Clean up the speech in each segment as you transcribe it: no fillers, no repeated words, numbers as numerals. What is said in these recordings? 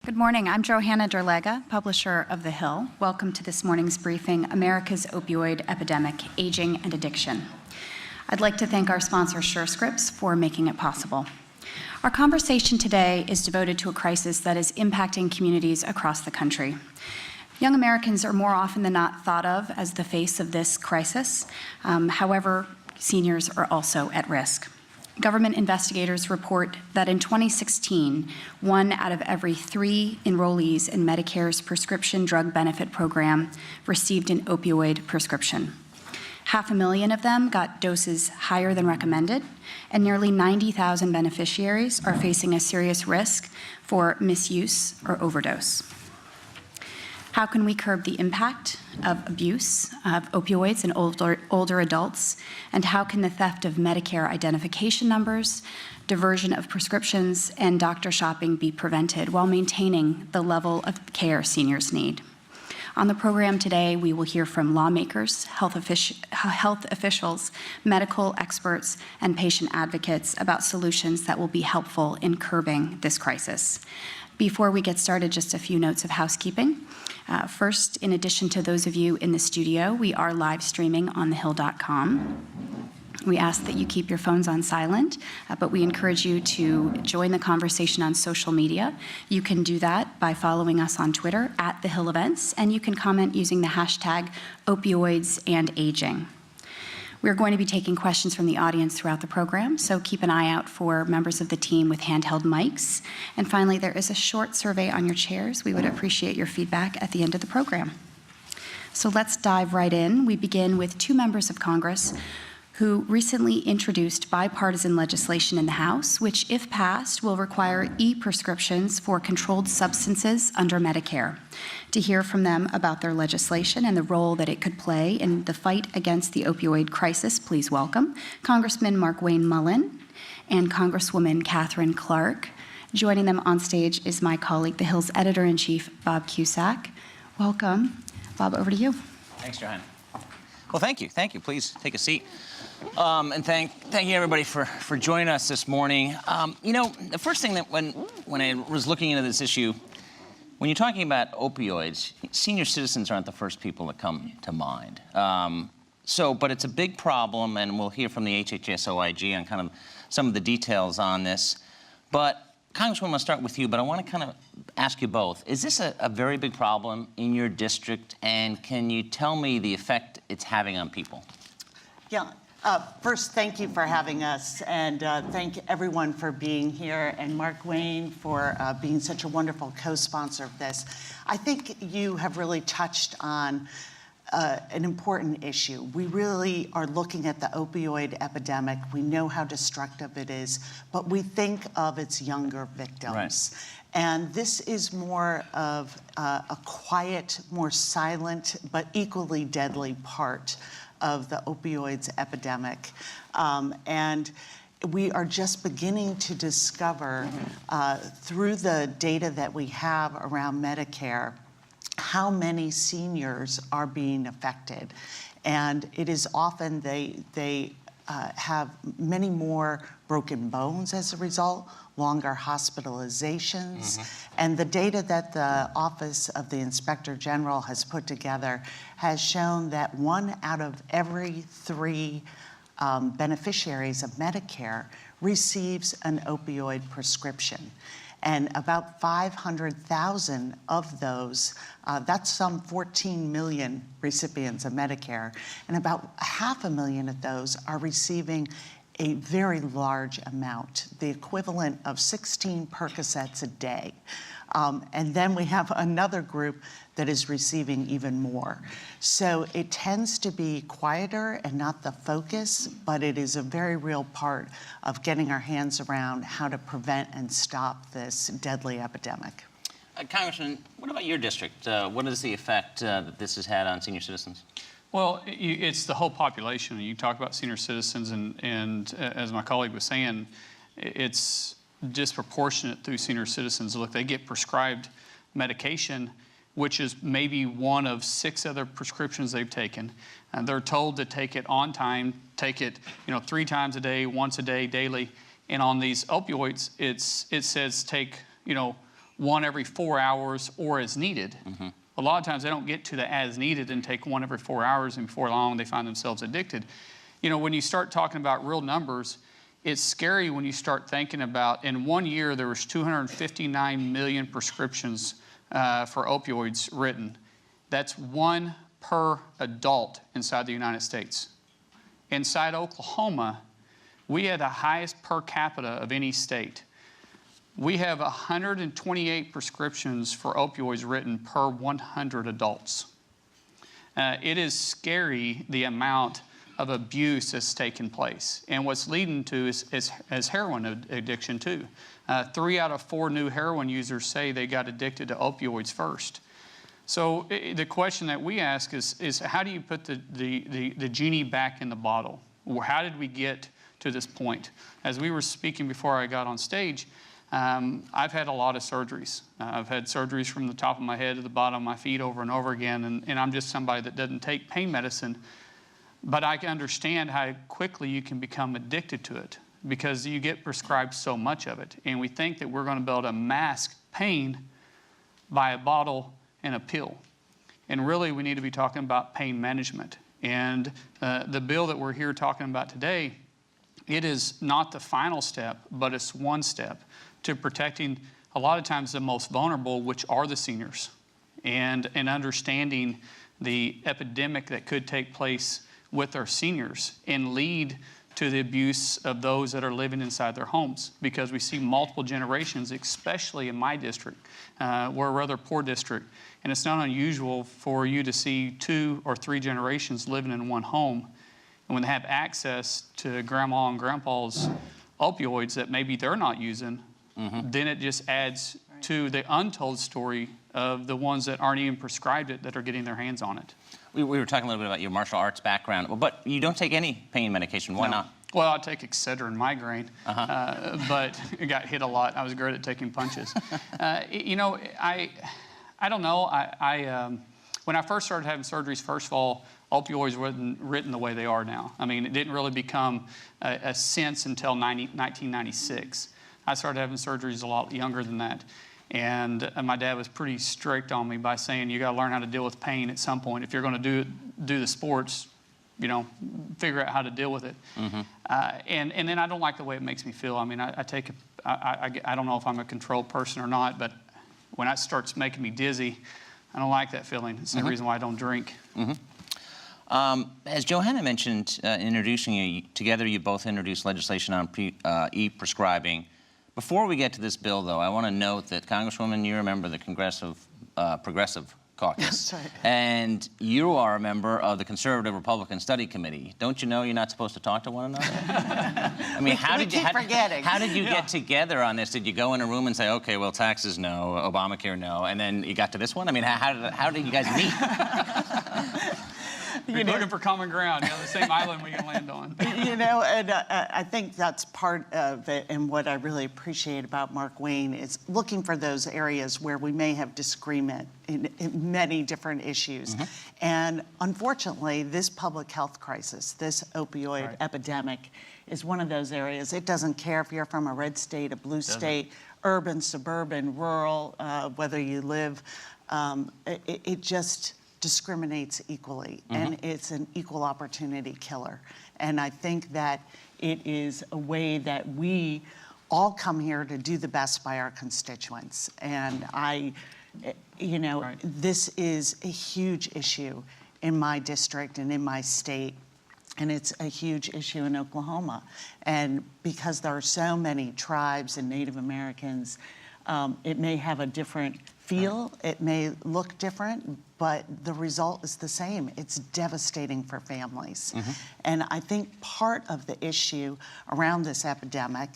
Good morning. I'm Johanna Derlega, publisher of The Hill. Welcome to this morning's briefing, America's Opioid Epidemic, Aging and Addiction. I'd like to thank our sponsor, SureScripts, for making it possible. Our conversation today is devoted to a crisis that is impacting communities across the country. Young Americans are more often than not thought of as the face of this crisis. However, seniors are also at risk. Government investigators report that in 2016, 1 out of every 3 enrollees in Medicare's prescription drug benefit program received an opioid prescription. 500,000 of them got doses higher than recommended, and nearly 90,000 beneficiaries are facing a serious risk for misuse or overdose. How can we curb the impact of abuse of opioids in older adults? And how can the theft of Medicare identification numbers, diversion of prescriptions, and doctor shopping be prevented while maintaining the level of care seniors need? On the program today, we will hear from lawmakers, health officials, medical experts, and patient advocates about solutions that will be helpful in curbing this crisis. Before we get started, just a few notes of housekeeping. First, in addition to those of you in the studio, we are live streaming on thehill.com. We ask that you keep your phones on silent, but we encourage you to join the conversation on social media. You can do that by following us on Twitter @TheHillEvents, and you can comment using the hashtag #OpioidsAndAging. We're going to be taking questions from the audience throughout the program, so keep an eye out for members of the team with handheld mics. And finally, there is a short survey on your chairs. We would appreciate your feedback at the end of the program. So let's dive right in. We begin with 2 members of Congress who recently introduced bipartisan legislation in the House, which, if passed, will require e-prescriptions for controlled substances under Medicare. To hear from them about their legislation and the role that it could play in the fight against the opioid crisis, please welcome Congressman Markwayne Mullin and Congresswoman Katherine Clark. Joining them on stage is my colleague, The Hill's editor-in-chief, Bob Cusack. Welcome. Bob, over to you. Thanks, Johanna. Well, thank you. Thank you. Please take a seat. And thank you, everybody, for joining us this morning. You know, the first thing that when I was looking into this issue, when you're talking about opioids, senior citizens aren't the first people that come to mind. But it's a big problem, and we'll hear from the HHS-OIG on kind of some of the details on this. But Congresswoman, I'll start with you, but I want to kind of ask you both. Is this a very big problem in your district, and can you tell me the effect it's having on people? Yeah. First, thank you for having us, and thank everyone for being here, and Markwayne for being such a wonderful co-sponsor of this. I think you have really touched on an important issue. We really are looking at the opioid epidemic. We know how destructive it is, but we think of its younger victims. Right. And this is more of a quiet, more silent, but equally deadly part of the opioids epidemic. And we are just beginning to discover through the data that we have around Medicare how many seniors are being affected. And it is often they have many more broken bones as a result, longer hospitalizations. And the data that the Office of the Inspector General has put together has shown that 1 out of every 3 beneficiaries of Medicare receives an opioid prescription. And about 500,000 of those, that's some 14 million recipients of Medicare, and about 500,000 of those are receiving a very large amount, the equivalent of 16 Percocets a day. And then we have another group that is receiving even more. So it tends to be quieter and not the focus, but it is a very real part of getting our hands around how to prevent and stop this deadly epidemic. Congressman, what about your district? What is the effect that this has had on senior citizens? Well, it's the whole population. You talk about senior citizens, and as my colleague was saying, it's disproportionate through senior citizens. Look, they get prescribed medication, which is maybe 1 of 6 other prescriptions they've taken, and they're told to take it on time, take it 3 times a day, once a day, daily. And on these opioids, it says take one every 4 hours or as needed. A lot of times they don't get to the as needed and take one every 4 hours, and before long they find themselves addicted. You know, when you start talking about real numbers, it's scary when you start thinking about, in 1 year there was 259 million prescriptions for opioids written. That's 1 per adult inside the United States. Inside Oklahoma, we had the highest per capita of any state. We have 128 prescriptions for opioids written per 100 adults. It is scary the amount of abuse that's taken place. And what's leading to is heroin addiction too. 3 out of 4 new heroin users say they got addicted to opioids first. So the question that we ask is how do you put the genie back in the bottle? How did we get to this point? As we were speaking before I got on stage, I've had a lot of surgeries. I've had surgeries from the top of my head to the bottom of my feet over and over again, and I'm just somebody that doesn't take pain medicine. But I can understand how quickly you can become addicted to it because you get prescribed so much of it. And we think that we're going to be able to mask pain by a bottle and a pill. And really, we need to be talking about pain management. And the bill that we're here talking about today, it is not the final step, but it's one step to protecting a lot of times the most vulnerable, which are the seniors, and understanding the epidemic that could take place with our seniors and lead to the abuse of those that are living inside their homes, because we see multiple generations, especially in my district. We're a rather poor district, and it's not unusual for you to see 2 or 3 generations living in one home. And when they have access to grandma and grandpa's opioids that maybe they're not using, then it just adds to the untold story of the ones that aren't even prescribed it that are getting their hands on it. We were talking a little bit about your martial arts background, but you don't take any pain medication. Why not? Well, I take Excedrin migraine, but it got hit a lot. I was great at taking punches. You know, I don't know. When I first started having surgeries, first of all, opioids wasn't written the way they are now. I mean, it didn't really become a sense until 1996. I started having surgeries a lot younger than that. And my dad was pretty strict on me by saying, you got to learn how to deal with pain at some point. If you're going to do the sports, you know, figure out how to deal with it. And then I don't like the way it makes me feel. I mean, I don't know if I'm a controlled person or not, but when it starts making me dizzy, I don't like that feeling. It's the reason why I don't drink. As Johanna mentioned, introducing you, together you both introduced legislation on e-prescribing. Before we get to this bill, though, I want to note that, Congresswoman, you're a member of the Progressive Caucus. That's right. And you are a member of the Conservative Republican Study Committee. Don't you know you're not supposed to talk to one another? I mean, how did you get together on this? Did you go in a room and say, okay, well, taxes, no, Obamacare, no, and then you got to this one? I mean, how did you guys meet? We're looking for common ground, you know, the same island we can land on. You know, and I think that's part of it, and what I really appreciate about Markwayne is looking for those areas where we may have disagreement in many different issues. And unfortunately, this public health crisis, this opioid epidemic, is one of those areas. It doesn't care if you're from a red state, a blue state, urban, suburban, rural, whether you live, it just discriminates equally, and it's an equal opportunity killer. And I think that it is a way that we all come here to do the best by our constituents. And you know, this is a huge issue in my district and in my state, and it's a huge issue in Oklahoma. And because there are so many tribes and Native Americans, it may have a different feel, it may look different, but the result is the same. It's devastating for families. And I think part of the issue around this epidemic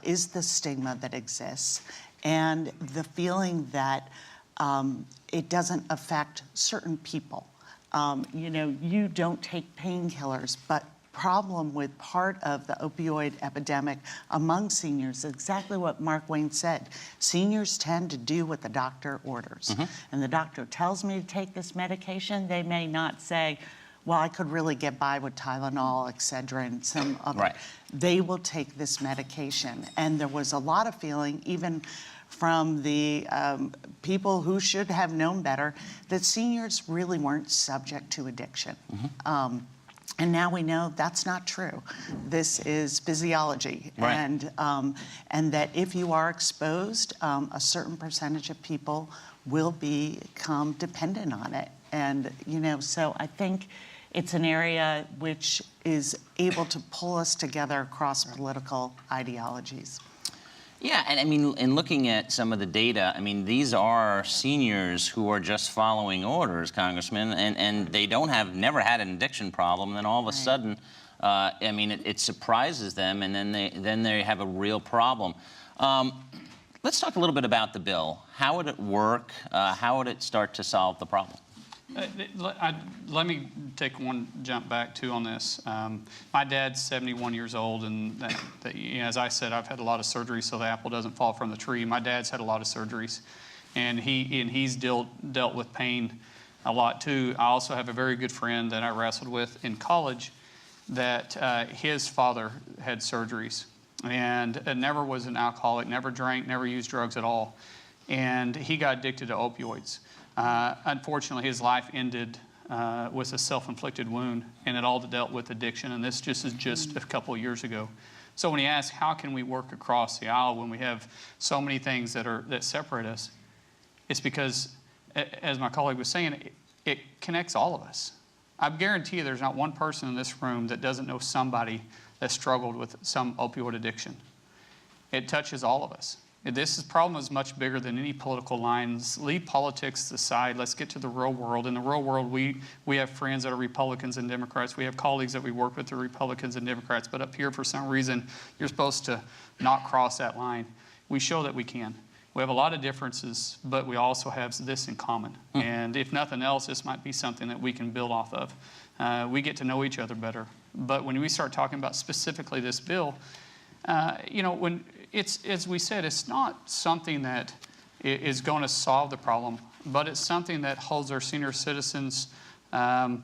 is the stigma that exists and the feeling that it doesn't affect certain people. You know, you don't take painkillers, but problem with part of the opioid epidemic among seniors is exactly what Markwayne said. Seniors tend to do what the doctor orders. And the doctor tells me to take this medication, they may not say, well, I could really get by with Tylenol, Excedrin, some other. Right. They will take this medication. And there was a lot of feeling, even from the people who should have known better, that seniors really weren't subject to addiction. And now we know that's not true. This is physiology. Right. And that if you are exposed, a certain percentage of people will become dependent on it. And, so I think it's an area which is able to pull us together across political ideologies. Yeah, and I mean, in looking at some of the data, I mean, these are seniors who are just following orders, Congressman, and they never had an addiction problem, and then all of a sudden, I mean, it surprises them, and then they have a real problem. Let's talk a little bit about the bill. How would it work? How would it start to solve the problem? Let me take one jump back too on this. My dad's 71 years old, and as I said, I've had a lot of surgeries, so the apple doesn't fall from the tree. My dad's had a lot of surgeries, and he's dealt with pain a lot too. I also have a very good friend that I wrestled with in college that his father had surgeries, and never was an alcoholic, never drank, never used drugs at all, and he got addicted to opioids. Unfortunately, his life ended with a self-inflicted wound, and it all dealt with addiction, and this is just a couple of years ago. So when you ask, how can we work across the aisle when we have so many things that separate us, it's because, as my colleague was saying, it connects all of us. I guarantee you there's not one person in this room that doesn't know somebody that struggled with some opioid addiction. It touches all of us. This problem is much bigger than any political lines. Leave politics aside. Let's get to the real world. In the real world, we have friends that are Republicans and Democrats. We have colleagues that we work with that are Republicans and Democrats. But up here, for some reason, you're supposed to not cross that line. We show that we can. We have a lot of differences, but we also have this in common. And if nothing else, this might be something that we can build off of. We get to know each other better. But when we start talking about specifically this bill, when it's, as we said, it's not something that is going to solve the problem, but it's something that holds our senior citizens not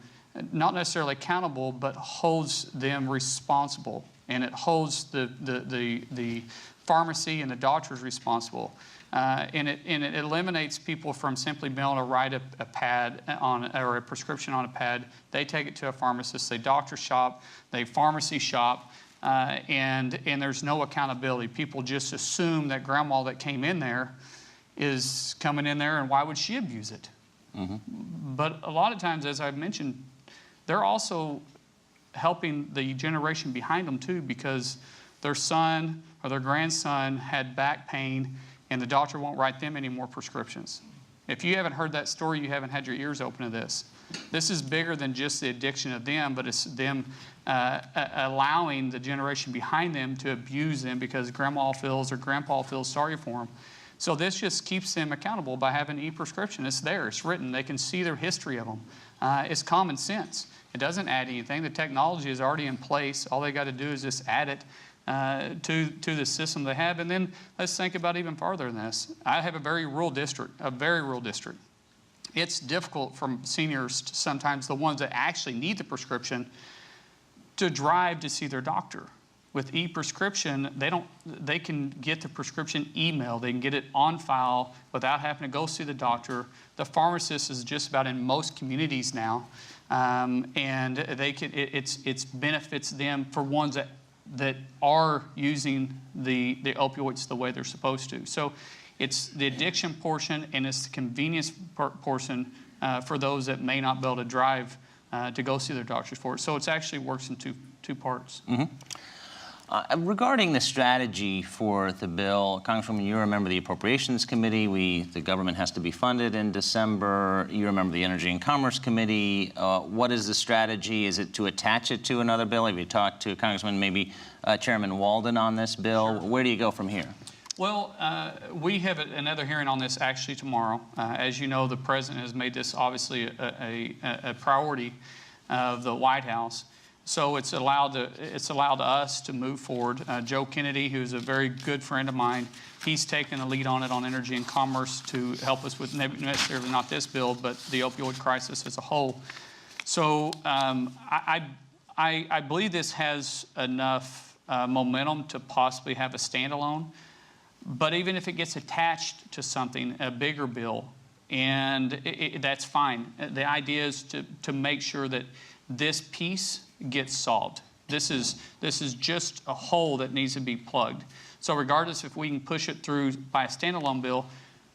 necessarily accountable, but holds them responsible. And it holds the pharmacy and the doctors responsible. And it eliminates people from simply being able to write a pad or a prescription on a pad. They take it to a pharmacist, they doctor shop, they pharmacy shop, and there's no accountability. People just assume that grandma that came in there is coming in there, and why would she abuse it? But a lot of times, as I've mentioned, they're also helping the generation behind them too, because their son or their grandson had back pain and the doctor won't write them any more prescriptions. If you haven't heard that story, you haven't had your ears open to this. This is bigger than just the addiction of them, but it's them allowing the generation behind them to abuse them because grandma feels or grandpa feels sorry for them. So this just keeps them accountable by having an e-prescription. It's there, it's written, they can see their history of them. It's common sense. It doesn't add anything. The technology is already in place. All they got to do is just add it to the system they have. And then let's think about even farther than this. I have a very rural district. It's difficult for seniors, sometimes the ones that actually need the prescription, to drive to see their doctor. With e-prescription, they can get the prescription email. They can get it on file without having to go see the doctor. The pharmacist is just about in most communities now, and it benefits them for ones that are using the opioids the way they're supposed to. So it's the addiction portion and it's the convenience portion for those that may not be able to drive to go see their doctors for it. So it actually works in two parts. Regarding the strategy for the bill, Congresswoman, you remember the Appropriations Committee. The government has to be funded in December. You remember the Energy and Commerce Committee. What is the strategy? Is it to attach it to another bill? Have you talked to Congressman, maybe Chairman Walden on this bill? Sure. Where do you go from here? Well, we have another hearing on this actually tomorrow. As you know, the President has made this obviously a priority of the White House. So it's allowed us to move forward. Joe Kennedy, who's a very good friend of mine, he's taken the lead on it on Energy and Commerce to help us with necessarily not this bill, but the opioid crisis as a whole. So I believe this has enough momentum to possibly have a standalone. But even if it gets attached to something, a bigger bill, and that's fine. The idea is to make sure that this piece gets solved. This is just a hole that needs to be plugged. So regardless if we can push it through by a standalone bill,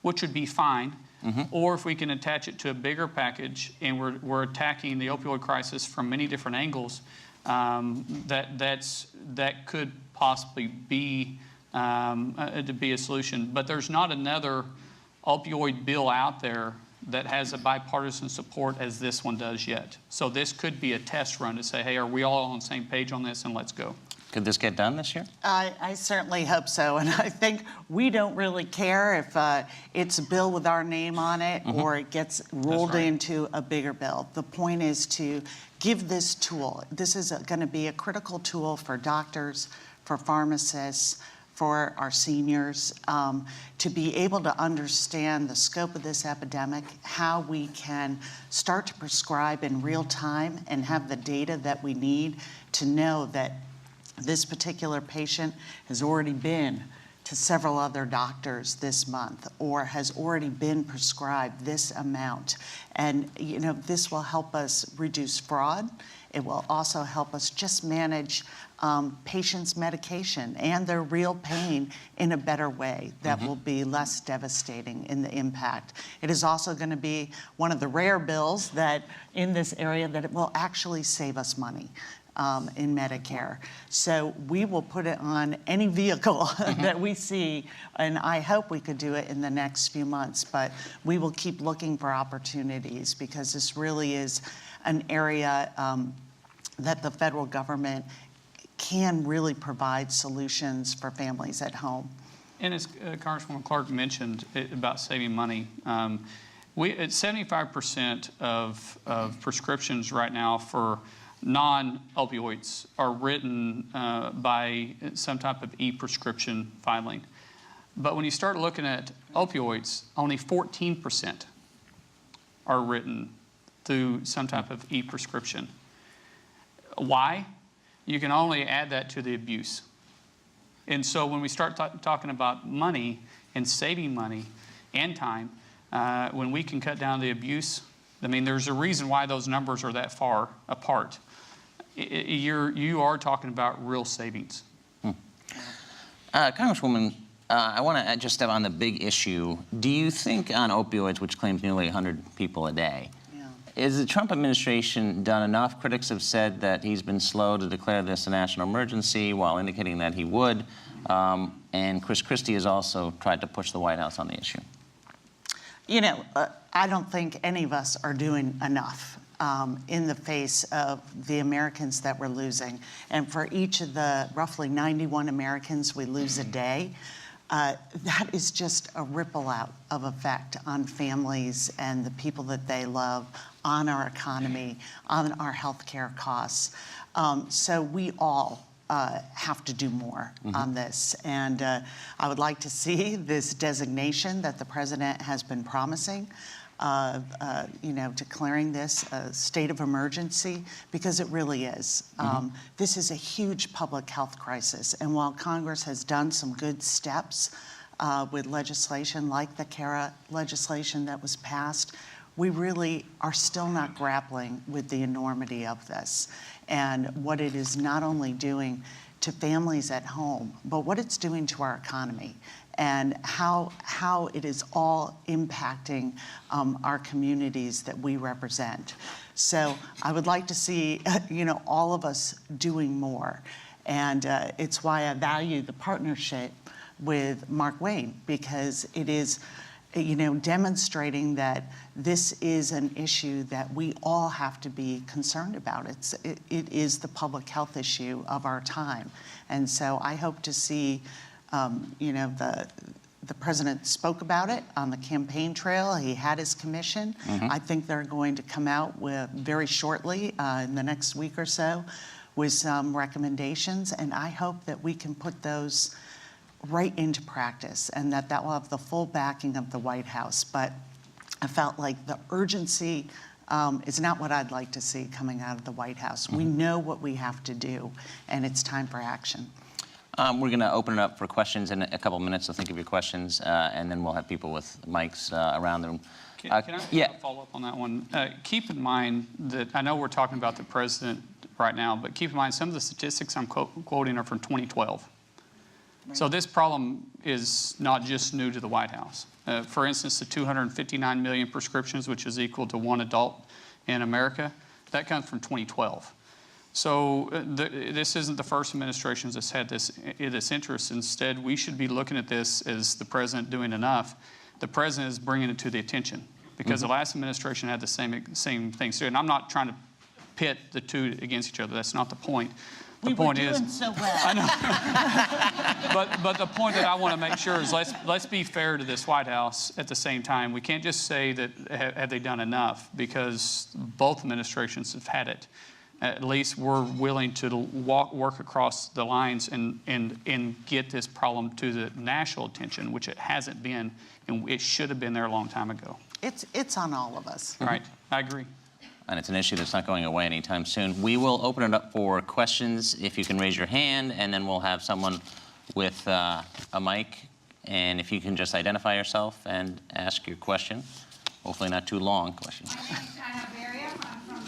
which would be fine, or if we can attach it to a bigger package and we're attacking the opioid crisis from many different angles, that could possibly be to be a solution. But there's not another opioid bill out there that has a bipartisan support as this one does yet. So this could be a test run to say, hey, are we all on the same page on this, and let's go. Could this get done this year? I certainly hope so, and I think we don't really care if it's a bill with our name on it or it gets rolled into a bigger bill. The point is to give this tool. This is going to be a critical tool for doctors, for pharmacists, for our seniors, to be able to understand the scope of this epidemic, how we can start to prescribe in real time and have the data that we need to know that this particular patient has already been to several other doctors this month or has already been prescribed this amount. And this will help us reduce fraud. It will also help us just manage patients' medication and their real pain in a better way that will be less devastating in the impact. It is also going to be one of the rare bills that in this area that it will actually save us money in Medicare. So we will put it on any vehicle that we see, and I hope we could do it in the next few months, but we will keep looking for opportunities because this really is an area that the federal government can really provide solutions for families at home. And as Congresswoman Clark mentioned about saving money, 75% of prescriptions right now for non-opioids are written by some type of e-prescription filing. But when you start looking at opioids, only 14% are written through some type of e-prescription. Why? You can only add that to the abuse. And so when we start talking about money and saving money and time, when we can cut down the abuse, I mean, there's a reason why those numbers are that far apart. You are talking about real savings. Congresswoman, I want to just step on the big issue. Do you think on opioids, which claims nearly 100 people a day, is the Trump administration done enough? Critics have said that he's been slow to declare this a national emergency while indicating that he would. And Chris Christie has also tried to push the White House on the issue. I don't think any of us are doing enough in the face of the Americans that we're losing. And for each of the roughly 91 Americans we lose a day, that is just a ripple out of effect on families and the people that they love, on our economy, on our healthcare costs. So we all have to do more on this. And I would like to see this designation that the president has been promising, declaring this a state of emergency, because it really is. This is a huge public health crisis. And while Congress has done some good steps with legislation like the CARA legislation that was passed, we really are still not grappling with the enormity of this and what it is not only doing to families at home, but what it's doing to our economy and how it is all impacting our communities that we represent. So I would like to see, all of us doing more. And it's why I value the partnership with Markwayne, because it is demonstrating that this is an issue that we all have to be concerned about. It is the public health issue of our time. And so I hope to see, the president spoke about it on the campaign trail. He had his commission. I think they're going to come out with very shortly, in the next week or so, with some recommendations. And I hope that we can put those right into practice and that will have the full backing of the White House. But I felt like the urgency is not what I'd like to see coming out of the White House. We know what we have to do, and it's time for action. We're going to open it up for questions in a couple minutes, so think of your questions, and then we'll have people with mics around the room. Can I follow up on that one? Keep in mind that I know we're talking about the president right now, but keep in mind some of the statistics I'm quoting are from 2012. Right. So this problem is not just new to the White House. For instance, the 259 million prescriptions, which is equal to 1 adult in America, that comes from 2012. So this isn't the first administration that's had this interest. Instead, we should be looking at this as the president doing enough. The president is bringing it to the attention because the last administration had the same things too. And I'm not trying to pit the two against each other. That's not the point. The point is, doing so well. I know. but the point that I want to make sure is let's be fair to this White House at the same time. We can't just say that have they done enough, because both administrations have had it. At least we're willing to work across the lines and get this problem to the national attention, which it hasn't been, and it should have been there a long time ago. It's on all of us. Right, I agree. And it's an issue that's not going away anytime soon. We will open it up for questions. If you can raise your hand, and then we'll have someone with a mic. And if you can just identify yourself and ask your question. Hopefully not too long question.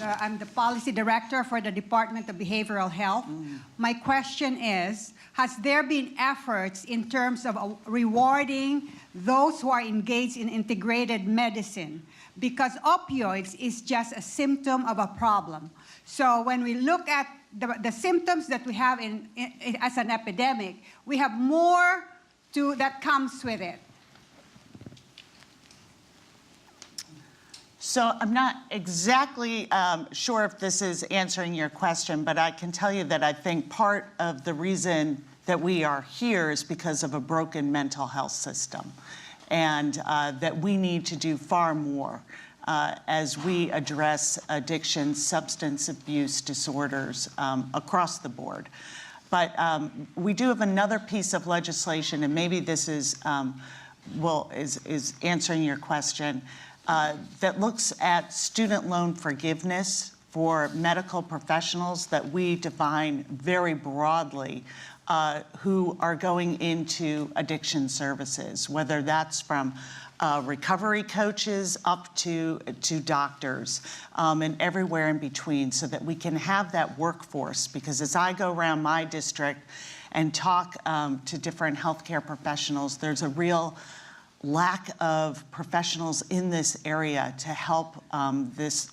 I'm the policy director for the Department of Behavioral Health. My question is, has there been efforts in terms of rewarding those who are engaged in integrated medicine? Because opioids is just a symptom of a problem. So when we look at the symptoms that we have as an epidemic, we have more that comes with it. So I'm not exactly sure if this is answering your question, but I can tell you that I think part of the reason that we are here is because of a broken mental health system, and that we need to do far more as we address addiction, substance abuse disorders across the board. But we do have another piece of legislation, and maybe this is answering your question, that looks at student loan forgiveness for medical professionals that we define very broadly, who are going into addiction services, whether that's from recovery coaches up to doctors, and everywhere in between, so that we can have that workforce. Because as I go around my district and talk to different healthcare professionals, there's a real lack of professionals in this area to help this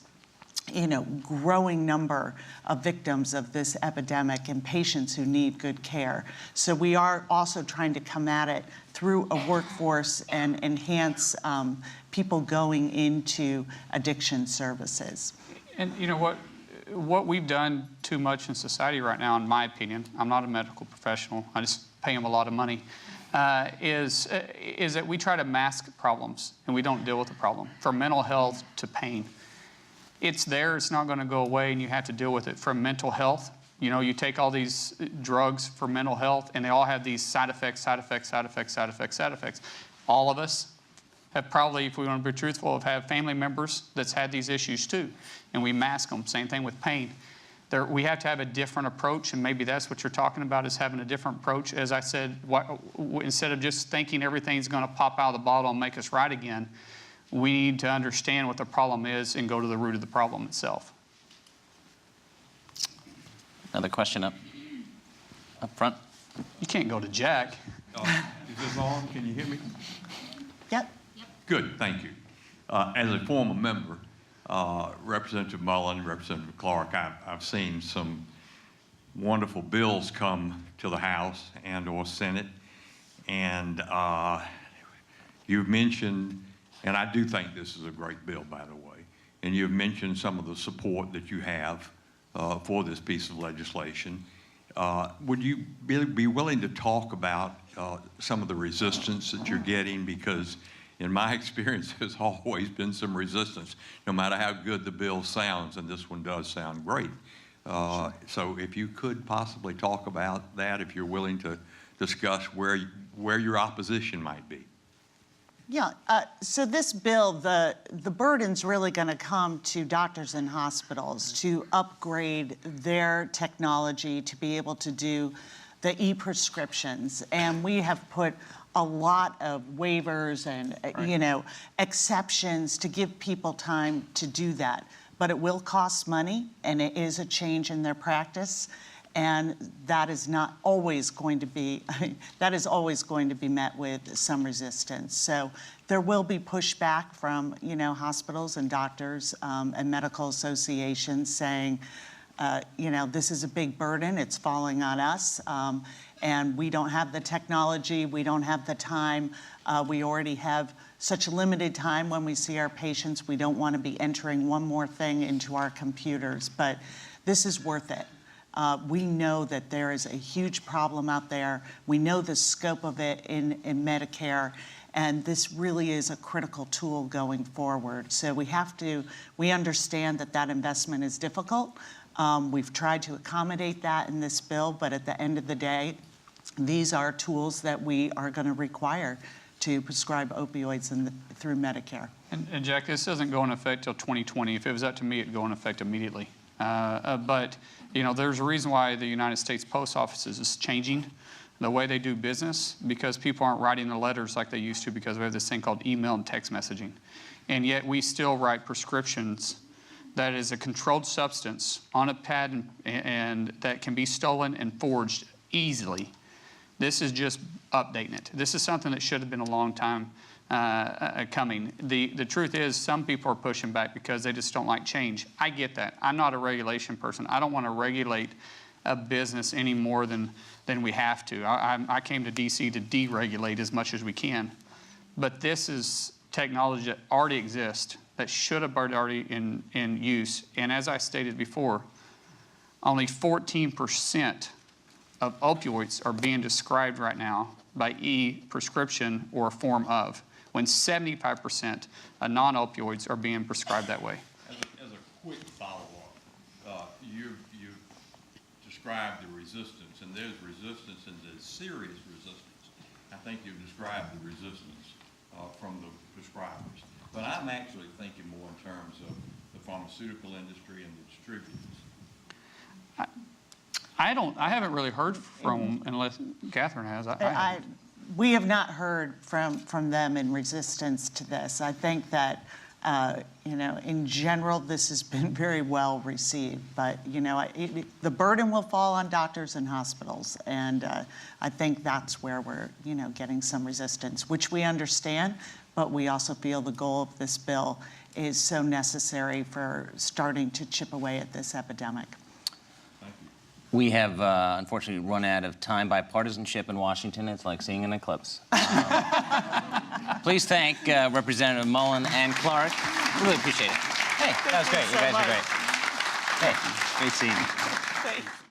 growing number of victims of this epidemic and patients who need good care. So we are also trying to come at it through a workforce and enhance people going into addiction services. And you know what we've done too much in society right now, in my opinion, I'm not a medical professional, I just pay them a lot of money, is that we try to mask problems and we don't deal with the problem. From mental health to pain. It's there, it's not going to go away, and you have to deal with it. From mental health, you take all these drugs for mental health, and they all have these side effects. All of us have probably, if we want to be truthful, have family members that's had these issues too, and we mask them. Same thing with pain. We have to have a different approach, and maybe that's what you're talking about, is having a different approach. As I said, instead of just thinking everything's going to pop out of the bottle and make us right again, we need to understand what the problem is and go to the root of the problem itself. Another question up front. You can't go to Jack. Is this on? Can you hear me? Yep. Good, thank you. As a former member, Representative Mullin, Representative Clark, I've seen some wonderful bills come to the House and or Senate, and you've mentioned, and I do think this is a great bill, by the way, and you've mentioned some of the support that you have for this piece of legislation. Would you be willing to talk about some of the resistance that you're getting? Because in my experience, there's always been some resistance, no matter how good the bill sounds, and this one does sound great. So if you could possibly talk about that, if you're willing to discuss where your opposition might be. Yeah, so this bill, the burden's really going to come to doctors and hospitals to upgrade their technology to be able to do the e-prescriptions. And we have put a lot of waivers and, you know, exceptions to give people time to do that. But it will cost money, and it is a change in their practice. And that is not always going to be, that is always going to be met with some resistance. So there will be pushback from, you know, hospitals and doctors and medical associations saying, you know, this is a big burden, it's falling on us, and we don't have the technology, we don't have the time, we already have such limited time when we see our patients, we don't want to be entering one more thing into our computers, but this is worth it. We know that there is a huge problem out there. We know the scope of it in Medicare, and this really is a critical tool going forward. So we understand that that investment is difficult. We've tried to accommodate that in this bill, but at the end of the day, these are tools that we are going to require to prescribe opioids through Medicare. And Jack, this doesn't go into effect till 2020. If it was up to me, it'd go into effect immediately. But you know, there's a reason why the United States Post Office is changing the way they do business, because people aren't writing the letters like they used to, because we have this thing called email and text messaging. And yet we still write prescriptions that is a controlled substance on a pad and that can be stolen and forged easily. This is just updating it. This is something that should have been a long time coming. The truth is, some people are pushing back because they just don't like change. I get that. I'm not a regulation person. I don't want to regulate a business any more than we have to. I came to DC to deregulate as much as we can. But this is technology that already exists, that should have been already in use. And as I stated before, only 14% of opioids are being described right now by e-prescription or a form of, when 75% of non-opioids are being prescribed that way. As a quick follow-up, you've described the resistance, and there's resistance and there's serious resistance. I think you've described the resistance from the prescribers. But I'm actually thinking more in terms of the pharmaceutical industry and the distributors. I haven't really heard from them, unless Katherine has. We have not heard from them in resistance to this. I think that, you know, in general, this has been very well received. But, you know, the burden will fall on doctors and hospitals. And I think that's where we're, you know, getting some resistance, which we understand. But we also feel the goal of this bill is so necessary for starting to chip away at this epidemic. We have unfortunately run out of time. Bipartisanship in Washington, it's like seeing an eclipse. Please thank Representative Mullin and Clark. Really appreciate it. Hey, that was great. You guys are great. Hey, great seeing you.